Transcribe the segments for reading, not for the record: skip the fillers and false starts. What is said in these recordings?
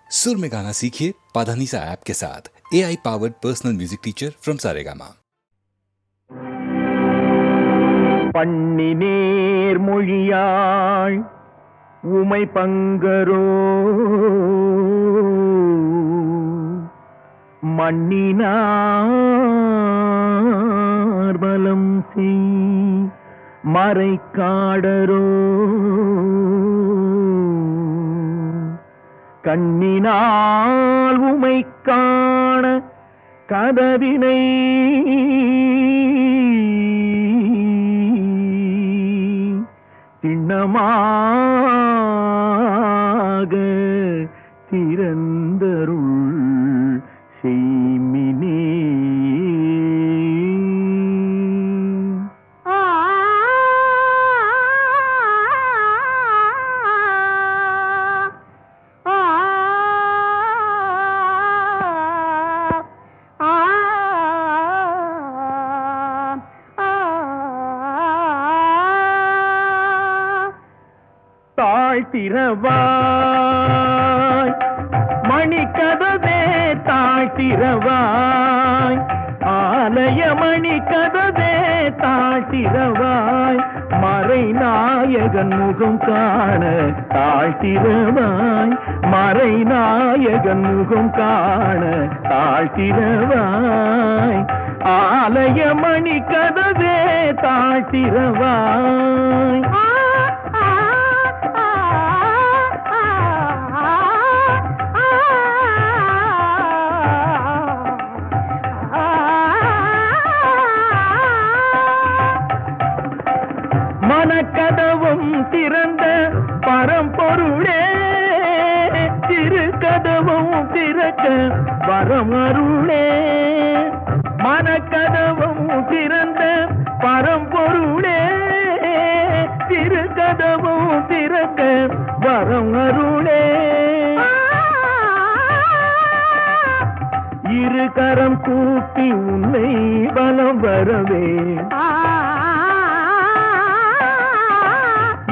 सुर में गाना सीखिए पाधानीसा ऐप के साथ। AI powered personal music teacher from Saregama. பண்ணினேர் மொழியாள் உமை பங்கரோ மண்ணினார் பலம் செய் மறைக்காடரோ கண்ணினால் உமை காண கதவினை திண்ணமாக திறந்தருள் செய்மினே. தாழ்த்திரவாய் மணிக்கதவே தாழ்த்திரவாய் ஆலய மணிக்கதவே தாழ்த்திரவாய் மறைநாயகன் முகம் காண தாழ்த்திரவாய் மறைநாயகன் முகம் காண தாழ்த்திரவாய் ஆலய மணிக்கதவே தாழ்த்திரவாய் மனக்கதவும் திறந்த பரம்பொருளே திருக்கதவும் திறக்க வரம் அருளே மனக்கதவும் திறந்த பரம்பொருளே திருக்கதவும் திறக்க வரம் அருளே இரு கரம் கூப்பி உன்னை பலம் வரவே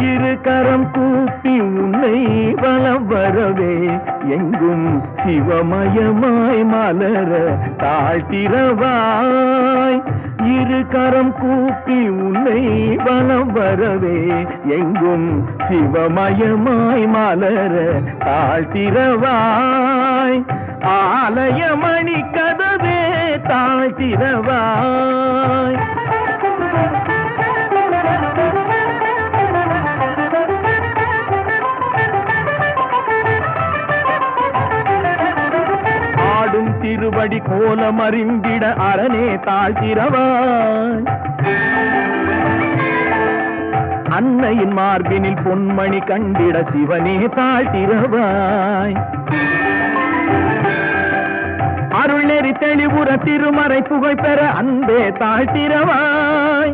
இரு கரம் கூப்பி உன்னை வலம் வரவே எங்கும் சிவமயமாய் மலர தாழ்த்திரவாய் இரு கரம் கூப்பி உன்னை வலம் வரவே எங்கும் சிவமயமாய் மலர தாழ்த்திரவாய் ஆலய மணி கதவே தாழ்த்திரவாய் திருவடி கோலம் அறிந்திட அரணே தாழ்த்திரவாய் அன்னையின் மார்பினில் பொன்மணி கண்டிட சிவனே தாழ்த்திரவாய் அருள் நெறி தெளிவுற திருமறை புகழ் பெற அன்பே தாழ்த்திரவாய்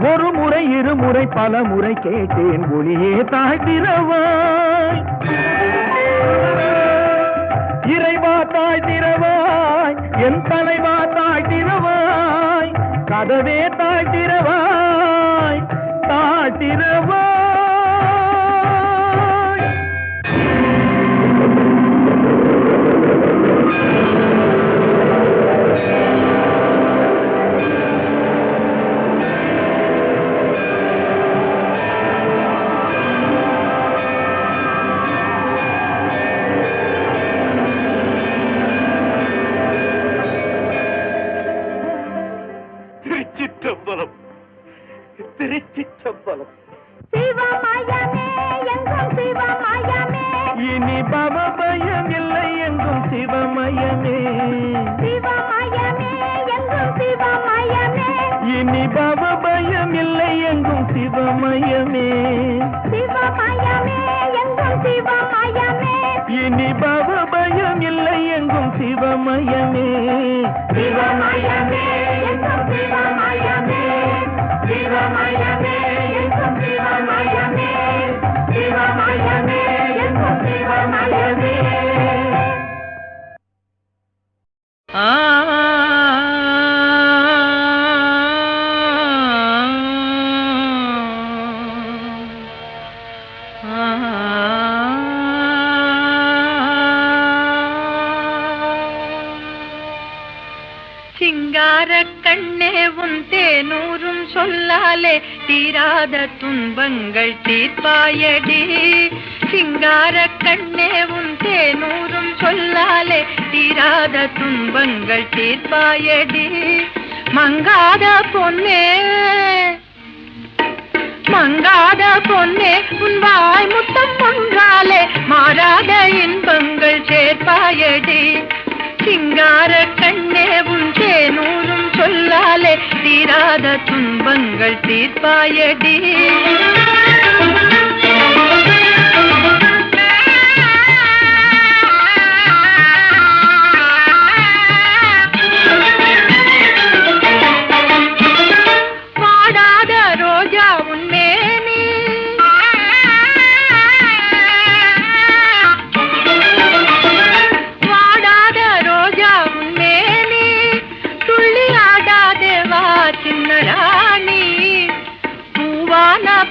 ஒரு முறை இருமுறை பல முறை கேட்டேன் ஒளியே தாழ்த்திரவாய் இறைவா தாழ்த்திரவாய் என் தலைவா தாழ்த்திரவாய் கதவே தாழ்த்திரவாய் தாழ்த்திரவாய். திருச்சிற்றம்பலம் சிவமயமே எங்கும் சிவமயமே இனி பவபயம் இல்லை எங்கும் சிவமயமே சிவமயமே எங்கும் சிவமயமே இனி பவபயம் இல்லை எங்கும் சிவமயமே சிவமயமே எங்கும் சிவமயமே இனி பவபயம் இல்லை எங்கும் சிவமயமே சிவமயமே எங்கும் சிவமயமே சிவமயமே எங்கும் சிவமயமே சிவமயமே எங்கும் சிவமயமே. ஆ சிங்கார கண்ணே உன் தேனூரும் சொல்லாலே தீராத துன்பங்கள் தீர்ப்பாயடி. சிங்கார கண்ணே உன் தேனூரும் சொல்லாலே தீராத துன்பங்கள் தீர்ப்பாயடி. மங்காத பொன்னே மங்காத பொன்னே உன் வாய் முத்தம் ஒன்றாலே மாறாத இன்பங்கள் சேர்ப்பாயடி. சிங்கார கண்ணே உன் தேனூரும் சொல்லாலே தீராத துன்பங்கள் தீர்ப்பாயடி.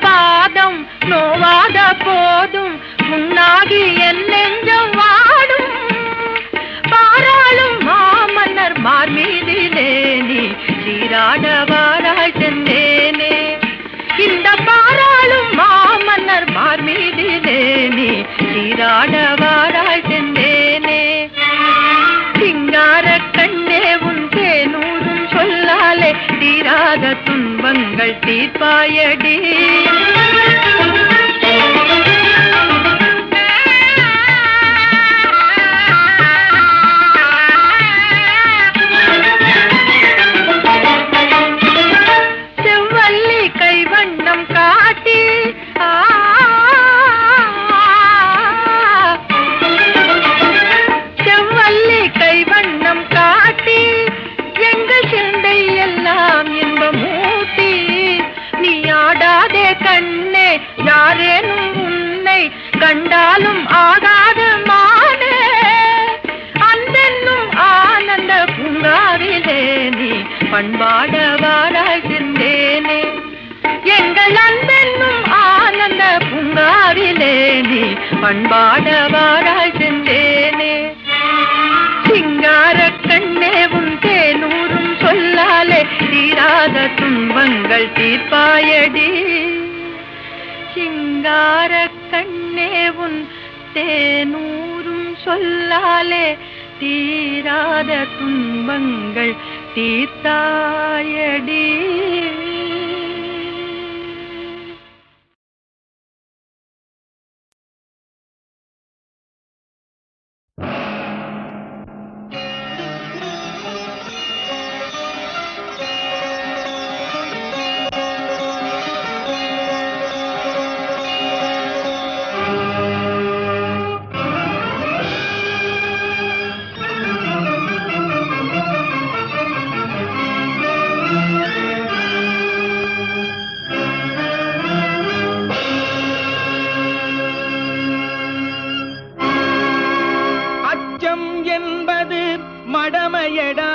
பாதம் நோவாத போதும் முன்னாகி என் நெஞ்சம் வாடும். பாராளும் மாமன்னர் மார் மீதிலே நீ சீராடவாராய் சென்றேனே. இந்த பாராளும் மாமன்னர் மார் மீதிலே நீ சீராடவாராய் சென்றேனே. சிங்கார கண்ணே உன் தேனூரும் சொல்லாலே தீராத துன்பங்கள் தீர்ப்பாயடி. செவ்வல்லி கைவண்ணம் காட்டி செவ்வல்லி கைவண்ணம் காட்டி எங்கள் சிந்தை எல்லாம் இன்பமூட்டி. நீ ஆடாதே கண்ணே யாரேனும் உன்னை கண்டாலும் ஆகாத மானே. அன்பென்னும் ஆனந்த பூங்காவிலே நீ பண்பாடவாராய் சென்றேனே. எங்கள் அன்பென்னும் ஆனந்த பூங்காவிலே நீ பண்பாடவாராய் சென்றேனே. சிங்கார கண்ணே உன் தேனூரும் சொல்லாலே தீராத துன்பங்கள் தீர்ப்பாயடி. சிங்கார கண்ணே உன் தேனூரும் சொல்லாலே தீராத துன்பங்கள் தீர்த்தாயடி. மடமையடா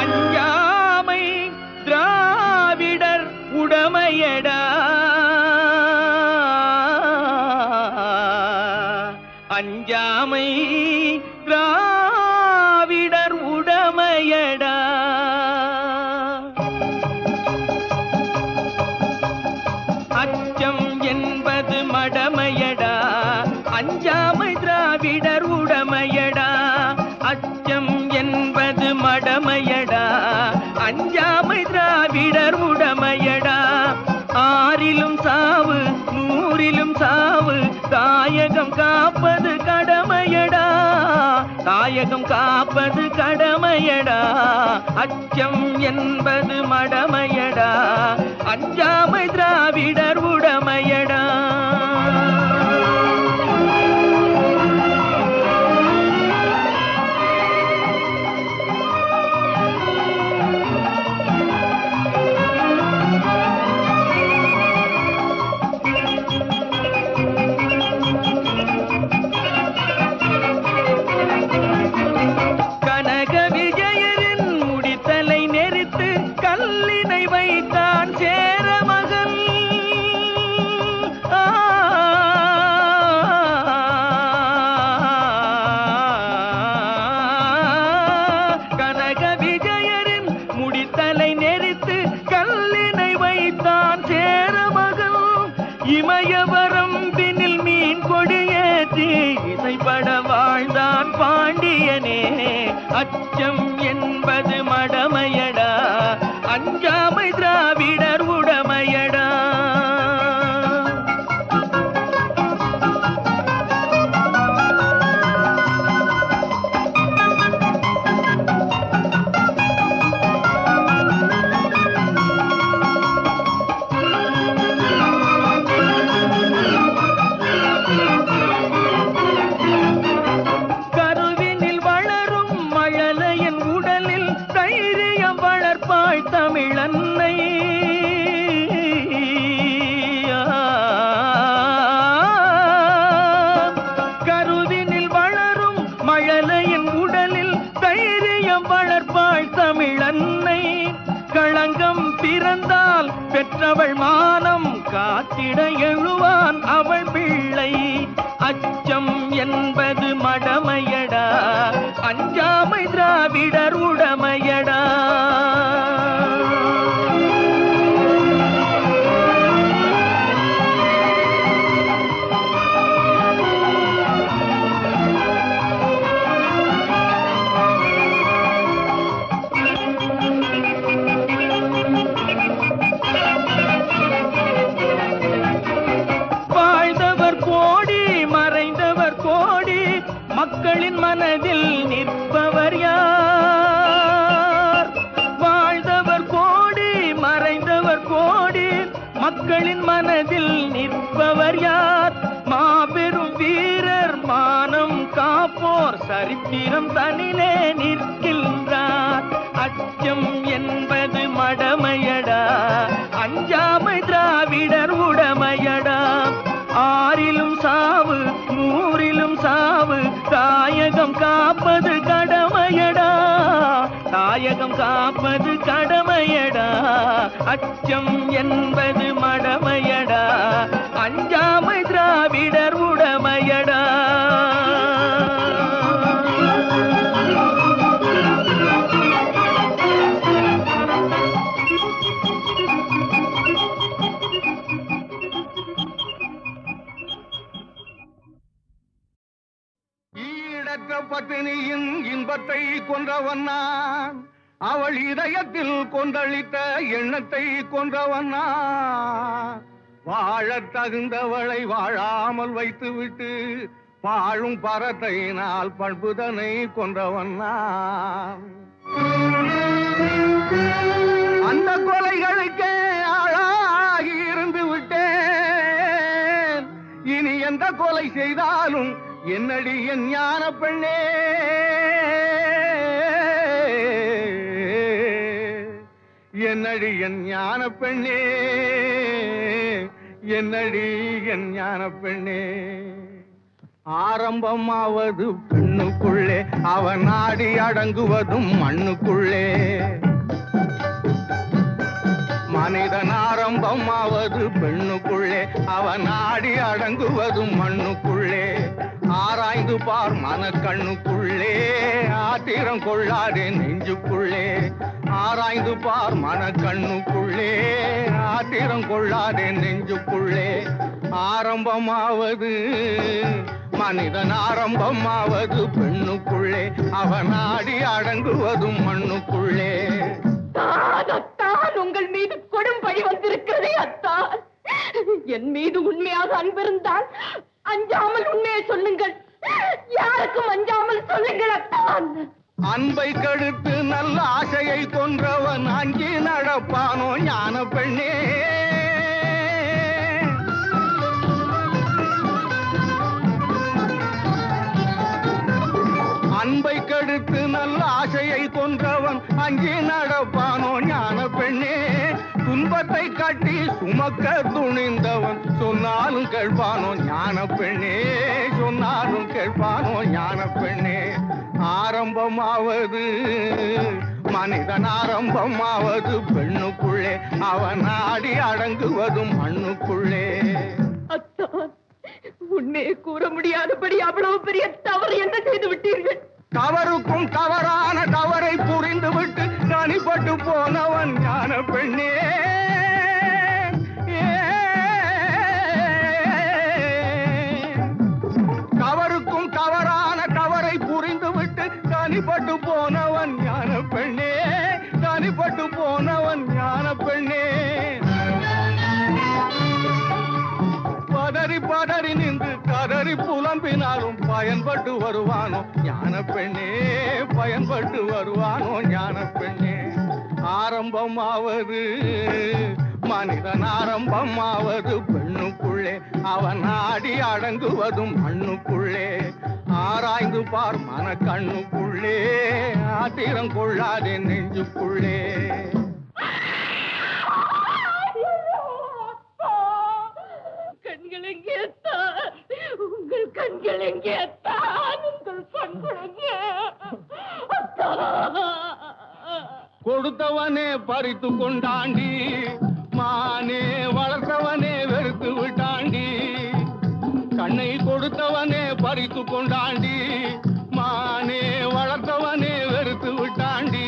அஞ்சாமை திராவிடர் உடமையடா. அஞ்சாமை திராவிடர் உடமையடா. அச்சம் என்பது மடமையடா அஞ்சாமை திராவிடர் உடமையடா. அச்சம் என்பது மடமையடா அஞ்சாமை திராவிடர் உடமையடா. ஆறிலும் சாவு நூறிலும் சாவு தாயகம் காப்பது கடமையடா. தாயகம் காப்பது கடமையடா. அச்சம் என்பது மடமையடா அஞ்சாமை திராவிடர் உடமையடா. கல்லினை வைத்தான் சேர மகன். இமயவரம்பினில் மீன் கொடியேற்றி இசைப்பட வாழ்ந்தான் பாண்டியனே. அச்சம் என்பது மடமையடா, அஞ்சாமை திராவிடர் உடமையடா. தமிழன்னை கருவினில் வளரும் மழலையின் உடலில் தைரியம் வளர்ப்பாள் தமிழன்னை. களங்கம் பிறந்தால் பெற்றவள் மானம் காத்திட எழுவான் அவள் பிள்ளை. அச்சம் என்பது மடமையடா, அஞ்சாமை திராவிடர் உடமையடா. மக்களின் மனதில் நிற்பவர் யார்? வாழ்ந்தவர் கோடி மறைந்தவர் கோடி, மக்களின் மனதில் நிற்பவர் யார்? மாபெரும் வீரர் மானம் காப்போர் சரித்திரம் தனிலே நிற்கின்றார். அச்சம் என்பது மடமையடா, அஞ்சாமை திராவிடர் உடமையடா. ஆறிலும் சாவு நூறிலும் சாவு, தாயகம் காப்பது கடமையடா, தாயகம் காப்பது கடமையடா. அச்சம் என்பது மடமையடா, அஞ்சாமை திராவிடர் உடமையடா. பட்டினியின் இன்பத்தை கொன்றவன் நான், அவள் இதயத்தில் கொந்தளித்த எண்ணத்தை கொன்றவன் நான். வாழத் தகுந்தவளை வாழாமல் வைத்துவிட்டு வாழும் பரத்தையினால் பண்புதனை கொன்றவன் நான். அந்த கொலைகளுக்கே ஆளாகி இருந்து விட்டேன். இனி எந்த கொலை செய்தாலும் என்னடி என் ஞான பெண்ணே, என்னடி என் ஞான பெண்ணே, என்னடி என் ஞான பெண்ணே. ஆரம்பமாவது பெண்ணுக்குள்ளே, அவன் நாடி அடங்குவதும் மண்ணுக்குள்ளே. மனிதன் ஆரம்பமாவது பெண்ணுக்குள்ளே, அவன் நாடி அடங்குவதும் மண்ணுக்குள்ளே. ஆராய்ந்து பார் மனக்கண்ணுக்குள்ளே, ஆத்திரம் கொள்ளாதே நெஞ்சுக்குள்ளே. ஆராய்ந்து பார் மனக்கண்ணுக்குள்ளே, ஆத்திரம் கொள்ளாதே நெஞ்சுக்குள்ளே. ஆரம்பமாவது மனிதன் ஆரம்பமாவது பெண்ணுக்குள்ளே, அவன் நாடி அடங்குவதும் மண்ணுக்குள்ளே. அத்தான், உங்கள் மீது கொடும் பழி வந்திருக்கிறதே அத்தான். என் மீது உண்மையாக அன்பிருந்தால் அஞ்சாமல் உண்மையை சொல்லுங்கள், யாருக்கும் அஞ்சாமல் சொல்லுங்கள் அத்தான். அன்பை கெடுத்து நல்ல ஆசையை கொன்றவன் அஞ்சி நடப்பானோ ஞான பெண்ணே. அன்பை கெடுத்து நல்ல ஆசையை கொன்றவன் அஞ்சி நடப்பானோ ஞான பெண்ணே. துன்பத்தை கட்டி சுமக்க துணிந்தவன் சொன்னாலும் கேட்பானோ ஞான பெண்ணே, சொன்னாலும் கேட்பானோ ஞான பெண்ணே. ஆரம்பமாவது மனிதன் ஆரம்பமாவது பெண்ணுக்குள்ளே, அவன் நாடி அடங்குவதும் மண்ணுக்குள்ளே. அத்தான், உண்மையை கூற முடியாதபடி அவ்வளவு பெரிய தவறு என்ன செய்து விட்டீர்கள்? தவறுக்கும் தவறான தவறை புரிந்துவிட்டு தனிப்பட்டு போனவன் ஞான பெண்ணே. புலம்பினாலும் பயன்பட்டு வருவானோ ஞான பெண்ணே, பயன்பட்டு வருவானோ ஞான பெண்ணே. ஆரம்பமாவது மனிதன், ஆரம்பமாவது பெண்ணுக்குள்ளே, அவன் ஆடி அடங்குவதும் மண்ணுக்குள்ளே. ஆராய்ந்து பார் மன கண்ணுக்குள்ளே, ஆத்திரம் கொள்ளாதே நெஞ்சுக்குள்ளே. கண்கள் எங்கே தான்? உங்கள் கண்கள் எங்கே தான்? உங்கள் கண்கள் எங்கே? கொடுத்தவனே பறித்து கொண்டாண்டி, மானே வளர்த்தவனே வெறுத்து விட்டாண்டி. கண்ணை கொடுத்தவனே பறித்து கொண்டாண்டி, மானே வளர்த்தவனே வெறுத்து விட்டாண்டி.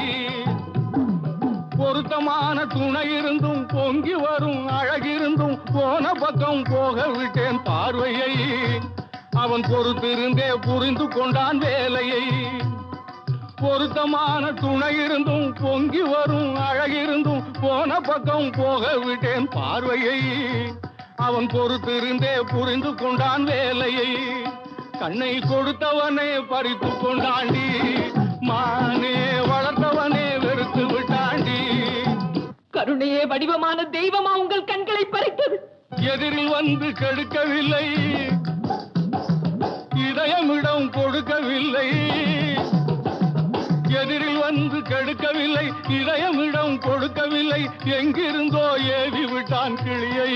பொருத்தமான துணை இருந்தும் பொங்கி வரும் அழகிருந்தும் போன பக்கம் போக விட்டேன் பார்வையை. அவன் பொறுத்திருந்தே புரிந்து கொண்டான் வேலையை. பொருத்தமான துணை இருந்தும் பொங்கி வரும் அழகிருந்தும் போன பக்கம் போக விட்டேன் பார்வையை. அவன் பொறுத்திருந்தே புரிந்து கொண்டான் வேலையை. கண்ணை கொடுத்தவனே பறித்து கொண்டாண்டி, மானே வளர்த்தவனே வெறுத்து விட்டாண்டி. கருணையே வடிவமான தெய்வமா உங்கள் கண்களை பறித்தது? எதிரில் வந்து கெடுக்கவில்லை, இதயமிடம் கொடுக்கவில்லை. எதிரில் வந்து கெடுக்கவில்லை, இதயமிடம் கொடுக்கவில்லை. எங்கிருந்தோ ஏவி விட்டான் கிளியை,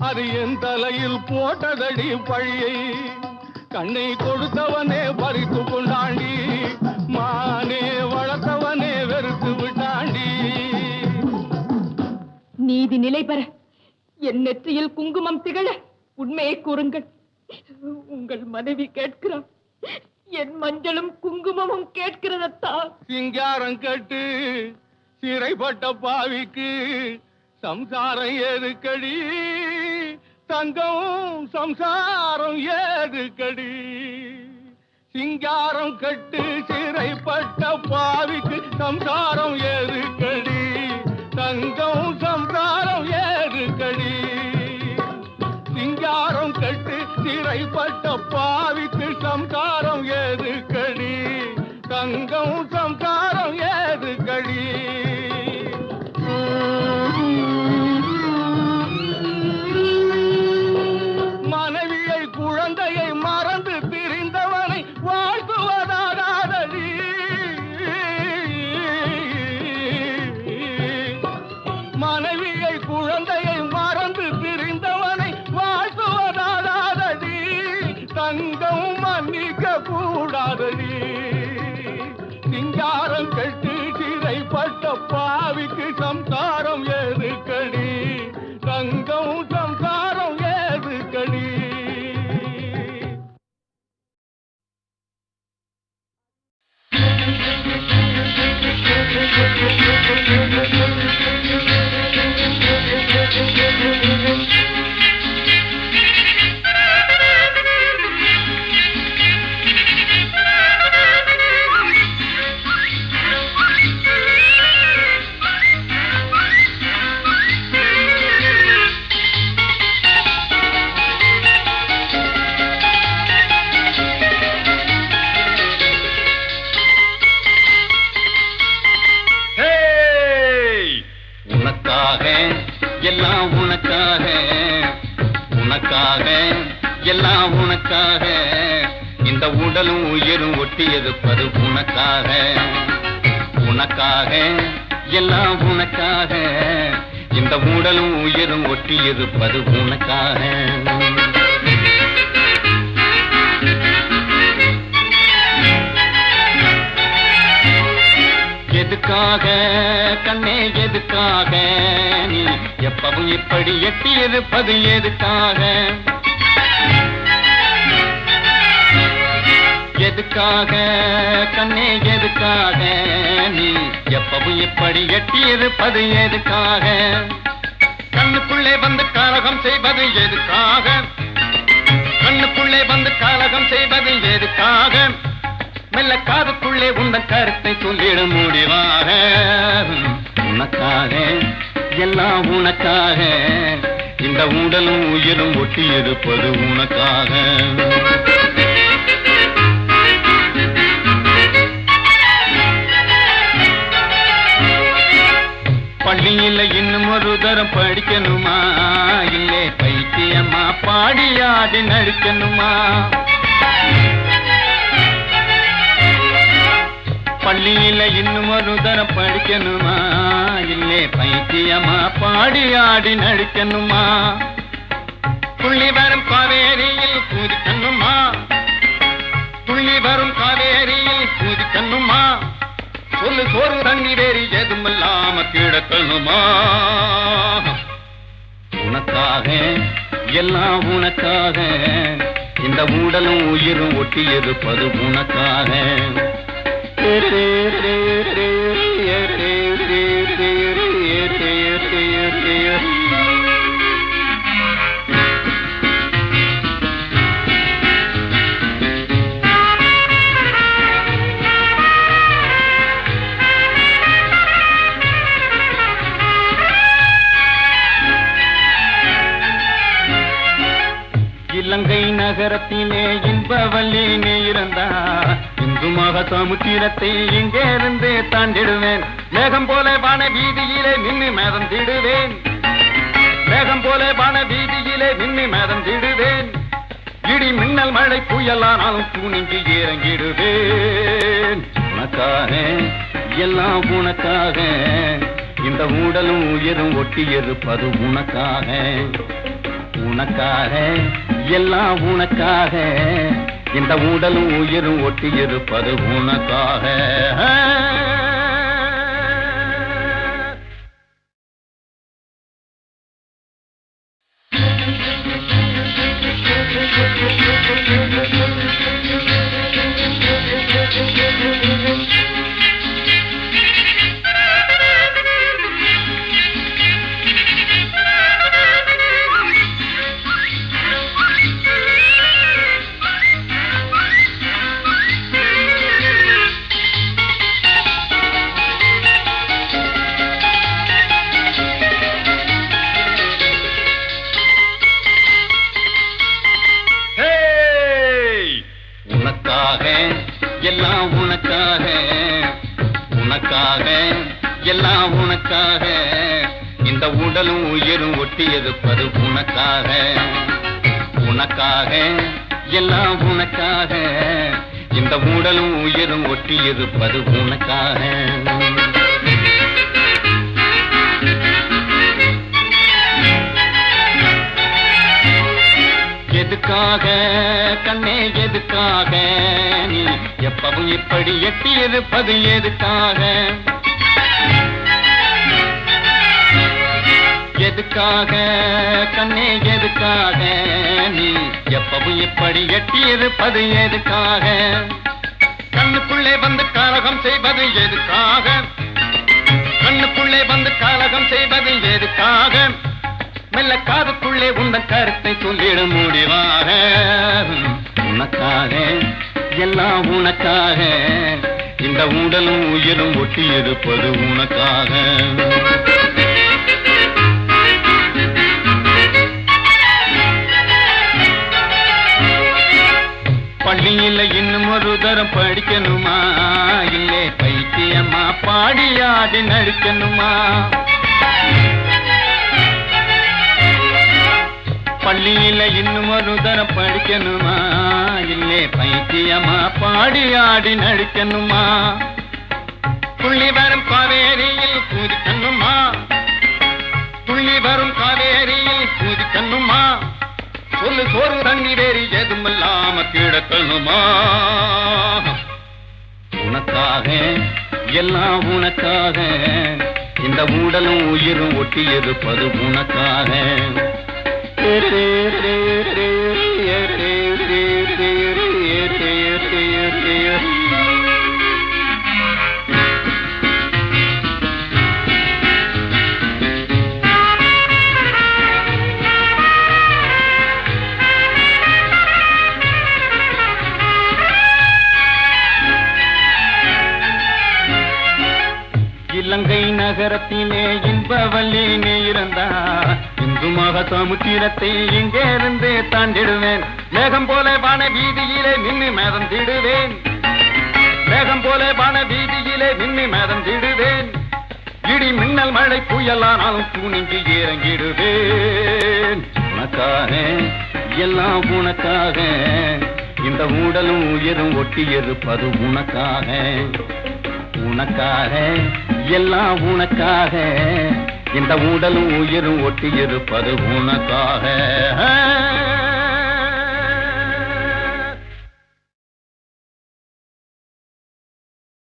அது என் தலையில் போட்டதடி பழியை. கண்ணை கொடுத்தவனே பறித்து கொண்டாண்டி, மானே வளர்த்தவனே வெறுத்து விட்டாண்டி. நீதி நிலை பெற என் நெற்றியில் குங்குமம் திகழ உண்மையை கூறுங்கள். உங்கள் மனைவி கேட்கிறார், என் மஞ்சளும் குங்குமமும் கேட்கிறதத்தான். சிங்காரம் கட்டு சிறைப்பட்ட பாவிக்கு சம்சாரம் ஏதுக்கடி, தங்கம் சம்சாரம் ஏதுக்கடி. சிங்காரம் கட்டு சிறைப்பட்ட பாவிக்கு சம்சாரம் ஏதுக்கடி, தங்கம் சம்சாரம் ஏதுக்கடி. சிங்காரம் கட்டு சிறைப்பட்ட பாவிக்கு சம்சாரம் ஏதுக்கடி, தங்கம் சம்சாரம் ஏதுக்கடி. மனைவியை குழந்தையை மறந்து பிரிந்தவனை வாழ்த்துவதாதடி. மனைவியை குழந்தையை மறந்து பிரிந்தவனை வாழ்த்துவதாதடி. தங்கம் மன்னிக்க கூடாதடி. சிங்காரம் கெட்டு சிறைப்பட்ட பாவிக்கு சம்சாரம் ஏதுக்கடி, தங்கம் சம்சாரம் ஏதுக்கடி. எல்லாம் உனக்காக, உனக்காக எல்லாம் உனக்காக. இந்த உடலும் உயிரும் ஒட்டியதுப்பது உனக்காக, உனக்காக எல்லாம் உனக்காக. இந்த உடலும் உயிரும் ஒட்டியதுப்பது உனக்காக. எதுக்காக கண்ணே எதுக்காக நீ எப்பவும் இப்படி எட்டி இருப்பது எதுக்காக? எதுக்காக கண்ணே எதுக்காக நீ எப்பவும் இப்படி எட்டி இருப்பது எதுக்காக? கண்ணுக்குள்ளே வந்து கலகம் செய்வது எதுக்காக? கண்ணுக்குள்ளே வந்து கலகம் செய்வது எதுக்காக? மெல்ல காதுக்குள்ளே உந்தன் கருத்தை சொல்லிட முடிவாக. உனக்காக எல்லாம் உனக்காக. இந்த உடலும் உயிரும் ஒட்டி இருப்பது உனக்காக. பள்ளியில இன்னும் ஒரு தரம் படிக்கணுமா, இல்லே பைத்தியம்மா பாடி ஆடி நடிக்கணுமா? பள்ளியில இன்னும் ஒரு தரம் படிக்கணுமா, இல்லே பைத்தியம்மா பாடி ஆடி நடிக்கணுமா? துள்ளி வரும் காவேரியில் குதிக்கணுமா, துள்ளி வரும் காவேரியில் குதிக்கணுமா? சொல்லு சோறு தண்ணி வேறி எதுமில்லாம கிடக்கணுமா? உனக்காக எல்லாம் உனக்காக, இந்த உடலும் உயிரும் ஒட்டி இருப்பது உனக்காக. இலங்கை நகரத்திலே இன்பவல்லி நீ இருந்தா, இந்து மக சமுத்திரத்தை இங்கே இருந்து தாண்டிடுவேன். மேகம் போல வான வீதியிலே நின்று மேதம் திடுவேன், மேகம் போல வான வீதியிலே நின்று மேதம் திடுவேன். இடி மின்னல் மழை புயலானாலும் துணிஞ்சு இறங்கிடுவேன். உனக்காக எல்லாம் உனக்காக, இந்த உடலும் உயிரும் ஒட்டி இருப்பது உனக்காக. உனக்காக எல்லாம் உனக்காக, இந்த உடலும் உயிரும் ஒட்டி இருப்பது உனக்காக. எல்லாம் உனக்காக, உனக்காக எல்லாம் உனக்காக, இந்த உடலும் உயிரும் ஒட்டி இருப்பது உனக்காக. உனக்காக எல்லாம் உனக்காக, இந்த உடலும் உயிரும் ஒட்டி இருப்பது உனக்காக. எதுக்காக கண்ணே எதுக்காக, நீ எப்பவும் இப்படி எட்டி இருப்பது எதுக்காக? எதுக்காக கண்ணே எதுக்காக, நீ எப்பவும் இப்படி எட்டி இருப்பது எதுக்காக? கண்ணுக்குள்ளே வந்து கலகம் செய்வது எதுக்காக? கண்ணுக்குள்ளே வந்து கலகம் செய்வது எதுக்காக? மெல்ல காதுக்குள்ளே உந்தன் கருத்தை சொல்லிட முடிவாக. உனக்காக எல்லாம் உனக்காக, இந்த உடலும் உயிரும் ஒட்டி இருப்பது உனக்காக. பள்ளியில இன்னும் ஒரு தரம் படிக்கணுமா, இல்லே பைத்தியம்மா பாடி ஆடி நடிக்கணுமா? பள்ளியில இன்னும் ஒரு தரம் படிக்கணுமா, இல்லே பைத்தியம்மா பாடி ஆடி நடிக்கணுமா? துள்ளி வரும் காவேரியில் குதிக்கணுமா, துள்ளி வரும் காவேரியில் குதிக்கணுமா? சொல்லு சோறு தண்ணி வேறி எதுமில்லாம கிடக்கணுமா? உனக்காக எல்லாம் உனக்காக, இந்த உடலும் உயிரும் ஒட்டி இருப்பது உனக்காக. இலங்கை நகரத்திலே இன்பவல்லி நீ இருந்தா, இந்து மக சமுத்திரத்தை இங்கே இருந்து தாண்டிடுவேன் மேகம் போல வான வீதியிலே நின்று மேதம் திடுவேன் மேகம் போல வான வீதியிலே நின்று மேதம் திடுவேன் இடி மின்னல் மழை புயலானாலும் துணிஞ்சு இறங்கிடுவேன் உனக்காக எல்லாம் உனக்காக இந்த ஊடலும் உயரும் ஒட்டி இருப்பது உனக்காக உனக்காக எல்லாம் உனக்காக இந்த ஊடலும் உயிரும் ஒட்டி இருப்பது உனக்காக